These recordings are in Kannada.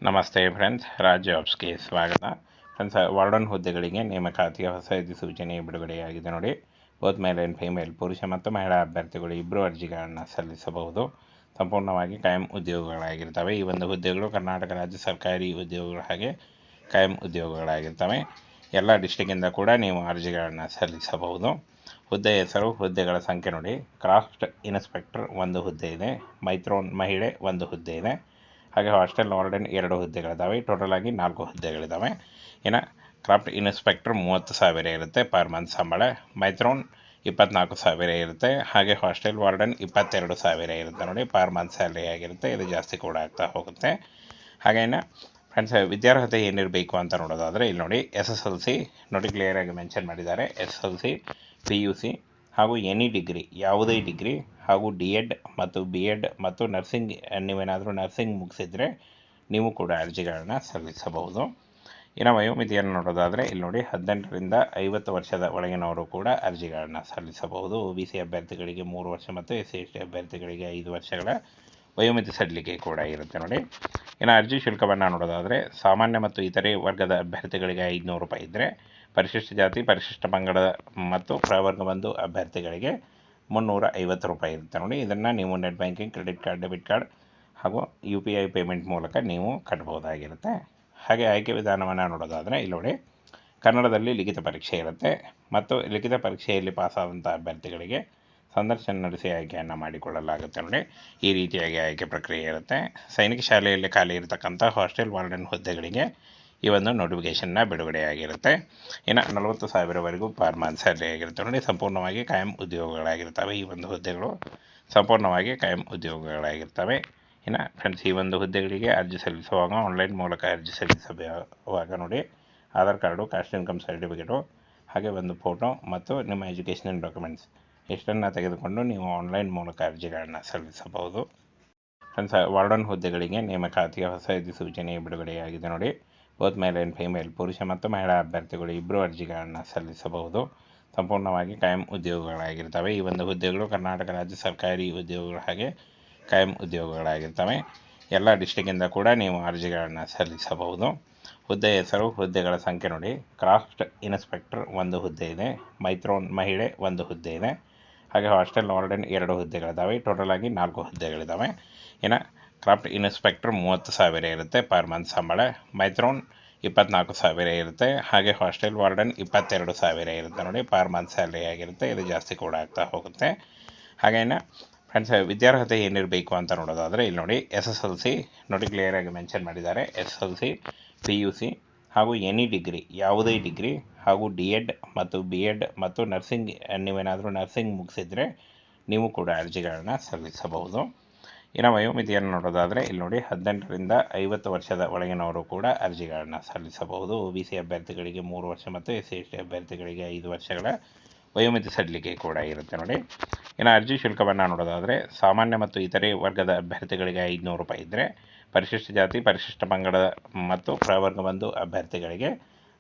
ನಮಸ್ತೆ ಫ್ರೆಂಡ್ಸ್, ರಾಜ್ ಜಾಬ್ಸ್ಗೆ ಸ್ವಾಗತ. ಫ್ರೆಂಡ್ಸ್, ವಾರ್ಡನ್ ಹುದ್ದೆಗಳಿಗೆ ನೇಮಕಾತಿಯ ಹೊಸ ಅಧಿಸೂಚನೆ ಬಿಡುಗಡೆಯಾಗಿದೆ ನೋಡಿ. ಬೋತ್ ಮೇಲ್ ಆ್ಯಂಡ್ ಫೀಮೇಲ್, ಪುರುಷ ಮತ್ತು ಮಹಿಳಾ ಅಭ್ಯರ್ಥಿಗಳು ಇಬ್ಬರು ಅರ್ಜಿಗಳನ್ನು ಸಲ್ಲಿಸಬಹುದು. ಸಂಪೂರ್ಣವಾಗಿ ಕಾಯಂ ಉದ್ಯೋಗಗಳಾಗಿರ್ತವೆ. ಈ ಒಂದು ಹುದ್ದೆಗಳು ಕರ್ನಾಟಕ ರಾಜ್ಯ ಸರ್ಕಾರಿ ಉದ್ಯೋಗಗಳು ಹಾಗೆ ಕಾಯಂ ಉದ್ಯೋಗಗಳಾಗಿರ್ತವೆ. ಎಲ್ಲ ಡಿಸ್ಟಿಕ್ಕಿಂದ ಕೂಡ ನೀವು ಅರ್ಜಿಗಳನ್ನು ಸಲ್ಲಿಸಬಹುದು. ಹುದ್ದೆ ಹೆಸರು, ಹುದ್ದೆಗಳ ಸಂಖ್ಯೆ ನೋಡಿ. ಕ್ರಾಫ್ಟ್ ಇನ್ಸ್ಪೆಕ್ಟರ್ ಒಂದು ಹುದ್ದೆ ಇದೆ, ಮೈತ್ರೋನ್ ಮಹಿಳೆ ಒಂದು ಹುದ್ದೆ ಇದೆ, ಹಾಗೆ ಹಾಸ್ಟೆಲ್ ವಾರ್ಡನ್ 2 ಹುದ್ದೆಗಳಿದ್ದಾವೆ. ಟೋಟಲ್ ಆಗಿ 4 ಹುದ್ದೆಗಳಿದ್ದಾವೆ. ಇನ್ನು ಕ್ರಾಫ್ಟ್ ಇನ್ಸ್ಪೆಕ್ಟರ್ 30,000 ಇರುತ್ತೆ ಪರ್ ಮಂತ್ ಸಂಬಳ, ಮೈತ್ರೋನ್ 24,000 ಇರುತ್ತೆ, ಹಾಗೆ ಹಾಸ್ಟೆಲ್ ವಾರ್ಡನ್ 22,000 ಇರುತ್ತೆ ನೋಡಿ ಪರ್ ಮಂತ್ ಸ್ಯಾಲ್ರಿ ಆಗಿರುತ್ತೆ. ಇದು ಜಾಸ್ತಿ ಕೂಡ ಆಗ್ತಾ ಹೋಗುತ್ತೆ. ಹಾಗೇನು ಫ್ರೆಂಡ್ಸ್, ವಿದ್ಯಾರ್ಹತೆ ಏನಿರಬೇಕು ಅಂತ ನೋಡೋದಾದರೆ ಇಲ್ಲಿ ನೋಡಿ, SSLC ನೋಡಿ ಕ್ಲಿಯರಾಗಿ ಮೆನ್ಷನ್ ಮಾಡಿದ್ದಾರೆ. SSLC, PUC ಹಾಗೂ ಎನಿ ಡಿಗ್ರಿ, ಯಾವುದೇ ಡಿಗ್ರಿ ಹಾಗೂ DED ಮತ್ತು BEd ಮತ್ತು ನರ್ಸಿಂಗ್, ನೀವೇನಾದರೂ ನರ್ಸಿಂಗ್ ಮುಗಿಸಿದರೆ ನೀವು ಕೂಡ ಅರ್ಜಿಗಳನ್ನು ಸಲ್ಲಿಸಬಹುದು. ಇನ್ನು ವಯೋಮಿತಿಯನ್ನು ನೋಡೋದಾದರೆ ಇಲ್ಲಿ ನೋಡಿ, 18ರಿಂದ 50 ವರ್ಷದ ಒಳಗಿನವರು ಕೂಡ ಅರ್ಜಿಗಳನ್ನು ಸಲ್ಲಿಸಬಹುದು. OBC ಅಭ್ಯರ್ಥಿಗಳಿಗೆ 3 ವರ್ಷ ಮತ್ತು SC/ST ಅಭ್ಯರ್ಥಿಗಳಿಗೆ 5 ವರ್ಷಗಳ ವಯೋಮಿತಿ ಸಡಿಲಿಕೆ ಕೂಡ ಇರುತ್ತೆ ನೋಡಿ. ಇನ್ನು ಅರ್ಜಿ ಶುಲ್ಕವನ್ನು ನೋಡೋದಾದರೆ ಸಾಮಾನ್ಯ ಮತ್ತು ಇತರೆ ವರ್ಗದ ಅಭ್ಯರ್ಥಿಗಳಿಗೆ 500 ರೂಪಾಯಿ ಇದ್ದರೆ, ಪರಿಶಿಷ್ಟ ಜಾತಿ, ಪರಿಶಿಷ್ಟ ಪಂಗಡ ಮತ್ತು ಪ್ರವರ್ಗ 1 ಅಭ್ಯರ್ಥಿಗಳಿಗೆ 350 ರೂಪಾಯಿ ಇರುತ್ತೆ ನೋಡಿ. ಇದನ್ನು ನೀವು net banking, credit card, debit card ಹಾಗೂ UPI ಪೇಮೆಂಟ್ ಮೂಲಕ ನೀವು ಕಟ್ಬೋದಾಗಿರುತ್ತೆ. ಹಾಗೆ ಆಯ್ಕೆ ವಿಧಾನವನ್ನು ನೋಡೋದಾದರೆ ಇಲ್ಲಿ ನೋಡಿ, ಕನ್ನಡದಲ್ಲಿ ಲಿಖಿತ ಪರೀಕ್ಷೆ ಇರುತ್ತೆ ಮತ್ತು ಲಿಖಿತ ಪರೀಕ್ಷೆಯಲ್ಲಿ ಪಾಸಾದಂಥ ಅಭ್ಯರ್ಥಿಗಳಿಗೆ ಸಂದರ್ಶನ ನಡೆಸಿ ಆಯ್ಕೆಯನ್ನು ಮಾಡಿಕೊಳ್ಳಲಾಗುತ್ತೆ ನೋಡಿ. ಈ ರೀತಿಯಾಗಿ ಆಯ್ಕೆ ಪ್ರಕ್ರಿಯೆ ಇರುತ್ತೆ. ಸೈನಿಕ ಶಾಲೆಯಲ್ಲಿ ಖಾಲಿ ಇರತಕ್ಕಂಥ ಹಾಸ್ಟೆಲ್ ವಾರ್ಡನ್ ಹುದ್ದೆಗಳಿಗೆ ಈ ಒಂದು ನೋಟಿಫಿಕೇಷನ್ನ ಬಿಡುಗಡೆಯಾಗಿರುತ್ತೆ. ಇನ್ನು 40,000ವರೆಗೂ ಪರ್ ಮಂತ್ ಸ್ಯಾಲರಿ ಆಗಿರುತ್ತೆ ನೋಡಿ. ಸಂಪೂರ್ಣವಾಗಿ ಕಾಯಂ ಉದ್ಯೋಗಗಳಾಗಿರ್ತವೆ. ಈ ಒಂದು ಹುದ್ದೆಗಳು ಸಂಪೂರ್ಣವಾಗಿ ಕಾಯಂ ಉದ್ಯೋಗಗಳಾಗಿರ್ತವೆ. ಇನ್ನು ಫ್ರೆಂಡ್ಸ್, ಈ ಒಂದು ಹುದ್ದೆಗಳಿಗೆ ಅರ್ಜಿ ಸಲ್ಲಿಸುವಾಗ ಆನ್ಲೈನ್ ಮೂಲಕ ಅರ್ಜಿ ಸಲ್ಲಿಸುವಾಗ ನೋಡಿ, Aadhaar card, caste income certificate, ಹಾಗೆ ಒಂದು ಫೋಟೋ ಮತ್ತು ನಿಮ್ಮ ಎಜುಕೇಷನಲ್ ಡಾಕ್ಯುಮೆಂಟ್ಸ್ ಇಷ್ಟನ್ನು ತೆಗೆದುಕೊಂಡು ನೀವು ಆನ್ಲೈನ್ ಮೂಲಕ ಅರ್ಜಿಗಳನ್ನು ಸಲ್ಲಿಸಬಹುದು. ಫ್ರೆಂಡ್ಸ್, ವಾರ್ಡನ್ ಹುದ್ದೆಗಳಿಗೆ ನೇಮಕಾತಿಯ ಹೊಸ ಅಧಿಸೂಚನೆ ಬಿಡುಗಡೆಯಾಗಿದೆ ನೋಡಿ. ಬೋತ್ ಮೇಲ್ ಆ್ಯಂಡ್ ಫೀಮೇಲ್, ಪುರುಷ ಮತ್ತು ಮಹಿಳಾ ಅಭ್ಯರ್ಥಿಗಳು ಇಬ್ಬರು ಅರ್ಜಿಗಳನ್ನು ಸಲ್ಲಿಸಬಹುದು. ಸಂಪೂರ್ಣವಾಗಿ ಕಾಯಂ ಉದ್ಯೋಗಗಳಾಗಿರ್ತವೆ. ಈ ಒಂದು ಹುದ್ದೆಗಳು ಕರ್ನಾಟಕ ರಾಜ್ಯ ಸರ್ಕಾರಿ ಉದ್ಯೋಗಗಳು ಹಾಗೆ ಕಾಯಂ ಉದ್ಯೋಗಗಳಾಗಿರ್ತವೆ. ಎಲ್ಲ ಡಿಸ್ಟಿಕ್ಕಿಂದ ಕೂಡ ನೀವು ಅರ್ಜಿಗಳನ್ನು ಸಲ್ಲಿಸಬಹುದು. ಹುದ್ದೆ ಹೆಸರು, ಹುದ್ದೆಗಳ ಸಂಖ್ಯೆ ನೋಡಿ. ಕ್ರಾಫ್ಟ್ ಇನ್ಸ್ಪೆಕ್ಟರ್ ಒಂದು ಹುದ್ದೆ ಇದೆ, ಮೈತ್ರೋನ್ ಮಹಿಳೆ ಒಂದು ಹುದ್ದೆ ಇದೆ, ಹಾಗೆ ಹಾಸ್ಟೆಲ್ ವಾರ್ಡನ್ 2 ಹುದ್ದೆಗಳಿದ್ದಾವೆ. ಟೋಟಲ್ ಆಗಿ 4 ಹುದ್ದೆಗಳಿದ್ದಾವೆ. ಇನ್ನು ಕ್ರಾಫ್ಟ್ ಇನ್ಸ್ಪೆಕ್ಟರ್ 30,000 ಇರುತ್ತೆ ಪರ್ ಮಂತ್ ಸಂಬಳ, ಮೈತ್ರೋನ್ 24,000 ಇರುತ್ತೆ, ಹಾಗೆ ಹಾಸ್ಟೆಲ್ ವಾರ್ಡನ್ 22,000 ಇರುತ್ತೆ ನೋಡಿ ಪರ್ ಮಂತ್ ಸ್ಯಾಲ್ರಿ ಆಗಿರುತ್ತೆ. ಇದು ಜಾಸ್ತಿ ಕೂಡ ಆಗ್ತಾ ಹೋಗುತ್ತೆ. ಹಾಗೇನು ಫ್ರೆಂಡ್ಸ್, ವಿದ್ಯಾರ್ಹತೆ ಏನಿರಬೇಕು ಅಂತ ನೋಡೋದಾದರೆ ಇಲ್ಲಿ ನೋಡಿ, SSLC ನೋಡಿ ಕ್ಲಿಯರಾಗಿ ಮೆನ್ಷನ್ ಮಾಡಿದ್ದಾರೆ. SSLC, PUC ಹಾಗೂ ಎನಿ ಡಿಗ್ರಿ, ಯಾವುದೇ ಡಿಗ್ರಿ ಹಾಗೂ DED ಮತ್ತು BEd ಮತ್ತು ನರ್ಸಿಂಗ್, ನೀವೇನಾದರೂ ನರ್ಸಿಂಗ್ ಮುಗಿಸಿದರೆ ನೀವು ಕೂಡ ಅರ್ಜಿಗಳನ್ನು ಸಲ್ಲಿಸಬಹುದು. ಇನ್ನು ವಯೋಮಿತಿಯನ್ನು ನೋಡೋದಾದರೆ ಇಲ್ಲಿ ನೋಡಿ, 18ರಿಂದ 50 ವರ್ಷದ ಒಳಗಿನವರು ಕೂಡ ಅರ್ಜಿಗಳನ್ನು ಸಲ್ಲಿಸಬಹುದು. OBC ಅಭ್ಯರ್ಥಿಗಳಿಗೆ 3 ವರ್ಷ ಮತ್ತು SC/ST ಅಭ್ಯರ್ಥಿಗಳಿಗೆ 5 ವರ್ಷಗಳ ವಯೋಮಿತಿ ಸಡಿಲಿಕೆ ಕೂಡ ಇರುತ್ತೆ ನೋಡಿ. ಇನ್ನು ಅರ್ಜಿ ಶುಲ್ಕವನ್ನು ನೋಡೋದಾದರೆ ಸಾಮಾನ್ಯ ಮತ್ತು ಇತರೆ ವರ್ಗದ ಅಭ್ಯರ್ಥಿಗಳಿಗೆ 500 ರೂಪಾಯಿ ಇದ್ದರೆ, ಪರಿಶಿಷ್ಟ ಜಾತಿ, ಪರಿಶಿಷ್ಟ ಪಂಗಡ ಮತ್ತು ಪ್ರವರ್ಗ 1 ಅಭ್ಯರ್ಥಿಗಳಿಗೆ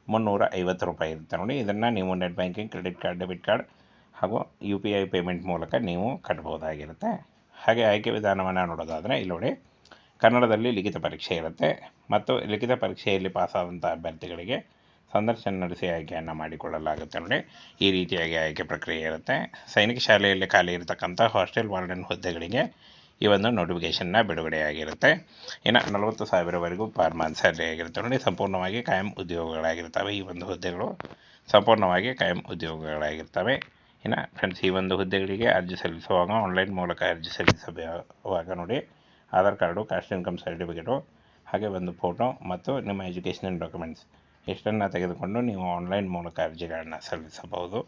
350 ರೂಪಾಯಿ ಇರುತ್ತೆ ನೋಡಿ. ಇದನ್ನು ನೀವು net banking, credit card, debit card ಹಾಗೂ UPI ಪೇಮೆಂಟ್ ಮೂಲಕ ನೀವು ಕಟ್ಬೋದಾಗಿರುತ್ತೆ. ಹಾಗೆ ಆಯ್ಕೆ ವಿಧಾನವನ್ನು ನೋಡೋದಾದರೆ ಇಲ್ಲಿ ನೋಡಿ, ಕನ್ನಡದಲ್ಲಿ ಲಿಖಿತ ಪರೀಕ್ಷೆ ಇರುತ್ತೆ ಮತ್ತು ಲಿಖಿತ ಪರೀಕ್ಷೆಯಲ್ಲಿ ಪಾಸಾದಂಥ ಅಭ್ಯರ್ಥಿಗಳಿಗೆ ಸಂದರ್ಶನ ನಡೆಸಿ ಆಯ್ಕೆಯನ್ನು ಮಾಡಿಕೊಳ್ಳಲಾಗುತ್ತೆ ನೋಡಿ. ಈ ರೀತಿಯಾಗಿ ಆಯ್ಕೆ ಪ್ರಕ್ರಿಯೆ ಇರುತ್ತೆ. ಸೈನಿಕ ಶಾಲೆಯಲ್ಲಿ ಖಾಲಿ ಇರತಕ್ಕಂಥ ಹಾಸ್ಟೆಲ್ ವಾರ್ಡನ್ ಹುದ್ದೆಗಳಿಗೆ ಈ ಒಂದು ನೋಟಿಫಿಕೇಷನ್ನ ಬಿಡುಗಡೆಯಾಗಿರುತ್ತೆ. ಇನ್ನು 40,000ವರೆಗೂ ಪರ್ ಮಂತ್ ಸ್ಯಾಲರಿ ಆಗಿರುತ್ತೆ ನೋಡಿ. ಸಂಪೂರ್ಣವಾಗಿ ಕಾಯಂ ಉದ್ಯೋಗಗಳಾಗಿರ್ತವೆ. ಈ ಒಂದು ಹುದ್ದೆಗಳು ಸಂಪೂರ್ಣವಾಗಿ ಕಾಯಂ ಉದ್ಯೋಗಗಳಾಗಿರ್ತವೆ. ಇನ್ನು ಫ್ರೆಂಡ್ಸ್, ಈ ಒಂದು ಹುದ್ದೆಗಳಿಗೆ ಅರ್ಜಿ ಸಲ್ಲಿಸುವಾಗ ಆನ್ಲೈನ್ ಮೂಲಕ ಅರ್ಜಿ ಸಲ್ಲಿಸುವಾಗ ನೋಡಿ, Aadhaar card, caste income certificate, ಹಾಗೆ ಒಂದು ಫೋಟೋ ಮತ್ತು ನಿಮ್ಮ ಎಜುಕೇಷನಲ್ ಡಾಕ್ಯುಮೆಂಟ್ಸ್ ಇಷ್ಟನ್ನು ತೆಗೆದುಕೊಂಡು ನೀವು ಆನ್ಲೈನ್ ಮೂಲಕ ಅರ್ಜಿಗಳನ್ನು ಸಲ್ಲಿಸಬಹುದು.